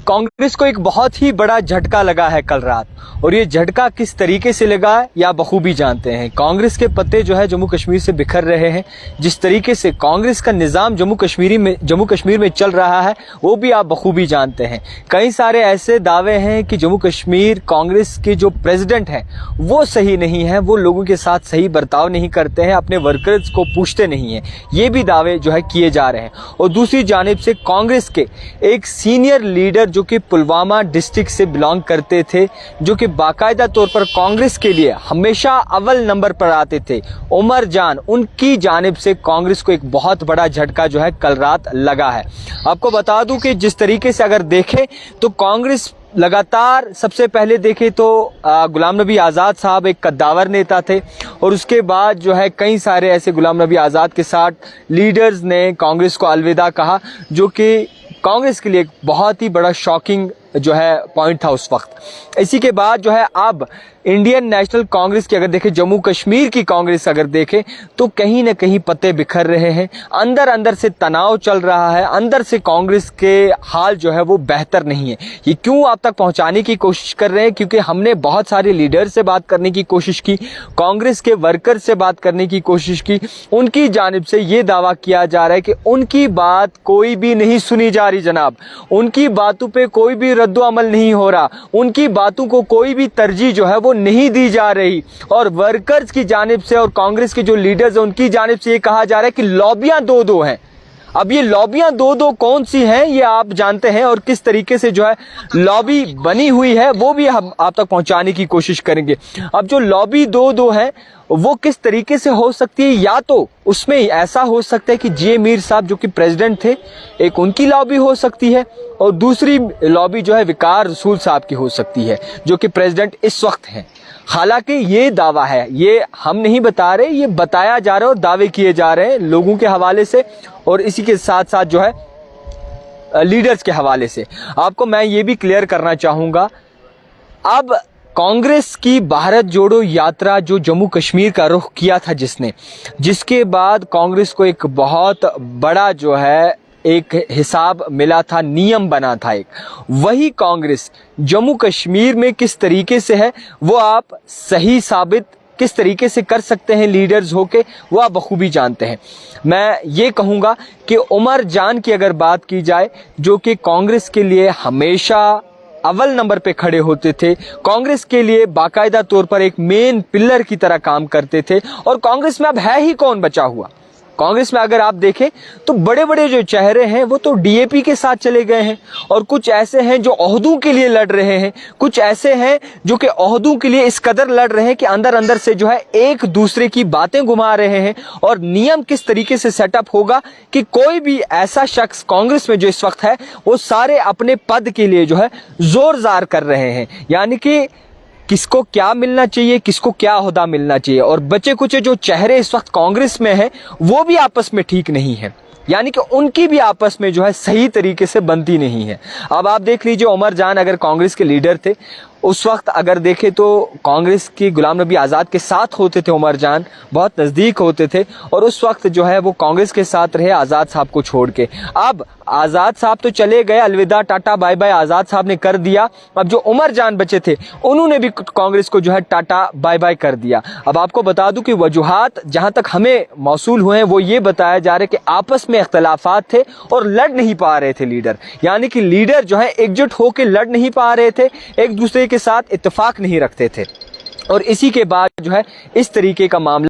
कांग्रेस को एक बहुत ही बड़ा झटका लगा है कल रात, और ये झटका किस तरीके से लगा या बखूबी जानते हैं। कांग्रेस के पत्ते जो है जम्मू कश्मीर से बिखर रहे हैं। जिस तरीके से कांग्रेस का निज़ाम जम्मू कश्मीर में चल रहा है वो भी आप बखूबी जानते हैं। कई सारे ऐसे दावे हैं कि जम्मू कश्मीर कांग्रेस के जो प्रेसिडेंट हैं वो सही नहीं है, वो लोगों के साथ सही बर्ताव नहीं करते हैं, अपने वर्कर्स को पूछते नहीं हैं। ये भी दावे जो है किए जा रहे हैं। और दूसरी जानिब से कांग्रेस के एक सीनियर लीडर जो कि पुलवामा डिस्ट्रिक्ट से बिलोंग करते थे, जो कि बाकायदा तौर पर कांग्रेस के लिए हमेशा अव्वल नंबर पर आते थे, उमर जान, उनकी जानिब से कांग्रेस को एक बहुत बड़ा झटका जो है कल रात लगा है। आपको बता दूं कि जिस तरीके से अगर देखें तो कांग्रेस लगातार सबसे पहले देखें तो गुलाम नबी आज़ाद साहब एक कद्दावर नेता थे, और उसके बाद जो है कई सारे ऐसे गुलाम नबी आज़ाद के साथ लीडर्स ने कांग्रेस को अलविदा कहा, जो कि कांग्रेस के लिए एक बहुत ही बड़ा शॉकिंग जो है पॉइंट था उस वक्त। इसी के बाद जो है अब इंडियन नेशनल कांग्रेस की अगर देखें, जम्मू कश्मीर की कांग्रेस अगर देखें तो कहीं ना कहीं पत्ते बिखर रहे हैं। अंदर अंदर से तनाव चल रहा है, अंदर से कांग्रेस के हाल जो है वो बेहतर नहीं है। ये क्यों आप तक पहुंचाने की कोशिश कर रहे हैं? क्योंकि हमने बहुत सारे लीडर से बात करने की कोशिश की, कांग्रेस के वर्कर से बात करने की कोशिश की। उनकी जानिब से ये दावा किया जा रहा है कि उनकी बात कोई भी नहीं सुनी जा रही जनाब, उनकी बातों पे कोई भी रद्दो अमल नहीं हो रहा, उनकी बातों को कोई भी तरजीह जो है वो नहीं दी जा रही। और वर्कर्स की जानिब से और कांग्रेस के जो लीडर्स हैं उनकी जानिब से ये कहा जा रहा है कि लॉबियां दो हैं। अब ये लॉबियां दो कौन सी हैं ये आप जानते हैं, और किस तरीके से जो है लॉबी बनी हुई है वो भी हम आप तक पहुंचाने की कोशिश करेंगे। अब जो लॉबी दो है वो किस तरीके से हो सकती है, या तो उसमें ऐसा हो सकता है कि जे मीर साहब जो कि प्रेसिडेंट थे, एक उनकी लॉबी हो सकती है, और दूसरी लॉबी जो है विकार रसूल साहब की हो सकती है जो कि प्रेसिडेंट इस वक्त हैं। हालांकि ये दावा है, ये हम नहीं बता रहे, ये बताया जा रहा है और दावे किए जा रहे हैं लोगों के हवाले से, और इसी के साथ साथ जो है लीडर्स के हवाले से। आपको मैं ये भी क्लियर करना चाहूँगा, अब कांग्रेस की भारत जोड़ो यात्रा जो जम्मू कश्मीर का रुख किया था जिसके बाद कांग्रेस को एक बहुत बड़ा जो है एक हिसाब मिला था, नियम बना था एक, वही कांग्रेस जम्मू कश्मीर में किस तरीके से है वो आप सही साबित किस तरीके से कर सकते हैं लीडर्स होके, वो आप बखूबी जानते हैं। मैं ये कहूँगा कि उमर जान की अगर बात की जाए, जो कि कांग्रेस के लिए हमेशा अव्वल नंबर पे खड़े होते थे, कांग्रेस के लिए बाकायदा तौर पर एक मेन पिलर की तरह काम करते थे, और कांग्रेस में अब है ही कौन बचा हुआ। कांग्रेस में अगर आप देखें तो बड़े बड़े जो चेहरे हैं वो तो डीएपी के साथ चले गए हैं, और कुछ ऐसे हैं जो ओहदों के लिए लड़ रहे हैं, कुछ ऐसे हैं जो कि ओहदों के लिए इस कदर लड़ रहे हैं कि अंदर अंदर से जो है एक दूसरे की बातें घुमा रहे हैं। और नियम किस तरीके से सेटअप होगा कि कोई भी ऐसा शख्स कांग्रेस में जो इस वक्त है वो सारे अपने पद के लिए जो है जोर जार कर रहे हैं, यानी कि किसको क्या मिलना चाहिए, किसको क्या ओहदा मिलना चाहिए। और बचे कुछ जो चेहरे इस वक्त कांग्रेस में हैं वो भी आपस में ठीक नहीं है, यानी कि उनकी भी आपस में जो है सही तरीके से बनती नहीं है। अब आप देख लीजिए, उमर जान अगर कांग्रेस के लीडर थे उस वक्त, अगर देखें तो कांग्रेस की गुलाम नबी आज़ाद के साथ होते थे, उमर जान बहुत नज़दीक होते थे, और उस वक्त जो है वो कांग्रेस के साथ रहे आज़ाद साहब को छोड़ के। अब आज़ाद साहब तो चले गए, अलविदा टाटा बाय बाय आज़ाद साहब ने कर दिया। अब जो उमर जान बचे थे उन्होंने भी कांग्रेस को जो है टाटा बाय बाय कर दिया। अब आपको बता दूं कि वजूहात जहां तक हमें मौसूल हुए हैं वो ये बताया जा रहा है कि आपस में इख्तलाफात थे और लड़ नहीं पा रहे थे लीडर, यानी कि लीडर जो है एकजुट होकर लड़ नहीं पा रहे थे, एक दूसरे के साथ इत्तेफाक नहीं रखते थे, और इसी के बाद जो है इस तरीके का मामला